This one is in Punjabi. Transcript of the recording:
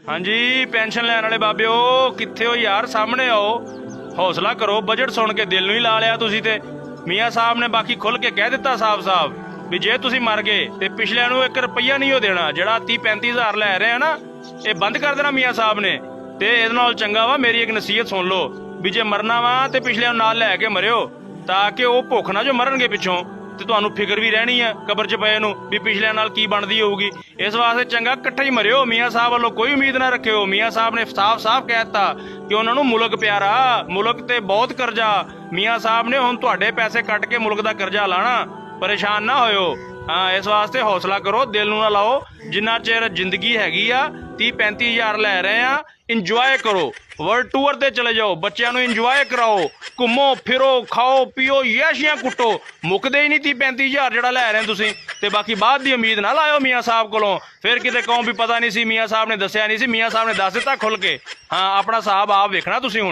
हाँ जी पेंशन लैन वाले बाबिओ कित्थे हो यार, सामने आओ, हौसला करो। बजट सुन के दिल नूं ही ला लिया तुसीं ते। मियाँ साहब ने बाकी खुल के कह दिता साफ साफ भी जे तुसीं मर गए ते पिछलिਆਂ ਨੂੰ 1 रुपया नहीं हो देना। ਜਿਹੜਾ 30-35 हज़ार लै रहे हैं ना, ये बंद कर देना मियाँ साहब ने। ते ਇਹਦੇ ਨਾਲ ਚੰਗਾ ਵਾ ਮੇਰੀ ਇੱਕ ਨਸੀਹਤ ਸੁਣ ਲਓ ਵੀ ਜੇ ਮਰਨਾ ਵਾ ਤੇ ਪਿਛਲਿਆਂ ਨੂੰ ਨਾਲ ਲੈ ਕੇ ਮਰਿਓ, ਤਾਂ ਕਿ ਉਹ ਭੁੱਖ ਨਾ ਜੋ ਮਰਨਗੇ ਪਿੱਛੋਂ ਤੇ ਤੁਹਾਨੂੰ ਫਿਕਰ ਵੀ ਰਹਿਣੀ ਆ ਕਬਰ 'ਚ ਪਏ ਨੂੰ ਵੀ ਪਿਛਲਿਆਂ ਨਾਲ ਕੀ ਬਣਦੀ ਹੋਊਗੀ। ਇਸ ਵਾਸਤੇ ਚੰਗਾ ਇਕੱਠੇ ਹੀ ਮਰਿਓ। ਮੀਆਂ ਸਾਹਿਬ ਵੱਲੋਂ ਕੋਈ ਉਮੀਦ ਨਾ ਰੱਖਿਓ। ਮੀਆਂ ਸਾਹਿਬ ਨੇ ਸਾਫ਼-ਸਾਫ਼ ਕਹਿ ਦਿੱਤਾ ਕਿ ਉਹਨਾਂ ਨੂੰ ਮੁਲਕ ਪਿਆਰਾ, ਮੁਲਕ ਤੇ ਬਹੁਤ ਕਰਜ਼ਾ। ਮੀਆਂ ਸਾਹਿਬ ਨੇ ਹੁਣ ਤੁਹਾਡੇ ਪੈਸੇ ਕੱਟ ਕੇ ਮੁਲਕ ਦਾ ਕਰਜ਼ਾ ਲਾਣਾ, ਪਰੇਸ਼ਾਨ ਨਾ ਹੋਇਓ। ਹਾਂ ਇਸ ਵਾਸਤੇ ਹੌਸਲਾ ਕਰੋ, ਦਿਲ ਨੂੰ ਨਾ ਲਾਓ। ਜਿੰਨਾ ਚਿਰ ਜ਼ਿੰਦਗੀ ਹੈਗੀ ਆ 30-35 ਹਜ਼ਾਰ ਲੈ ਰਹੇ ਆ, ਇੰਜੋਏ ਕਰੋ। ਵਰਲਡ ਟੂਰ ਤੇ ਚਲੇ ਜਾਓ, ਬੱਚਿਆਂ ਨੂੰ ਇੰਜੋਏ ਕਰਾਓ, ਘੁੰਮੋ ਫਿਰੋ, ਖਾਓ ਪੀਓ, ਯਾਸ਼ੀਆਂ ਕੁੱਟੋ। ਮੁੱਕਦੇ ਹੀ ਨਹੀਂ 30-35 ਹਜ਼ਾਰ ਜਿਹੜਾ ਲੈ ਰਹੇ ਤੁਸੀਂ। ਤੇ ਬਾਕੀ ਬਾਅਦ ਦੀ ਉਮੀਦ ਨਾ ਲਾਇਓ ਮੀਆਂ ਸਾਹਿਬ ਕੋਲੋਂ, ਫਿਰ ਕਿਤੇ ਕਹੋ ਵੀ ਪਤਾ ਨਹੀਂ ਸੀ, ਮੀਆਂ ਸਾਹਿਬ ਨੇ ਦੱਸਿਆ ਨਹੀਂ ਸੀ। ਮੀਆਂ ਸਾਹਿਬ ਨੇ ਦੱਸ ਦਿੱਤਾ ਖੁੱਲ ਕੇ। ਹਾਂ ਆਪਣਾ ਹਿਸਾਬ ਆਪ ਵੇਖਣਾ ਤੁਸੀਂ ਹੁਣ।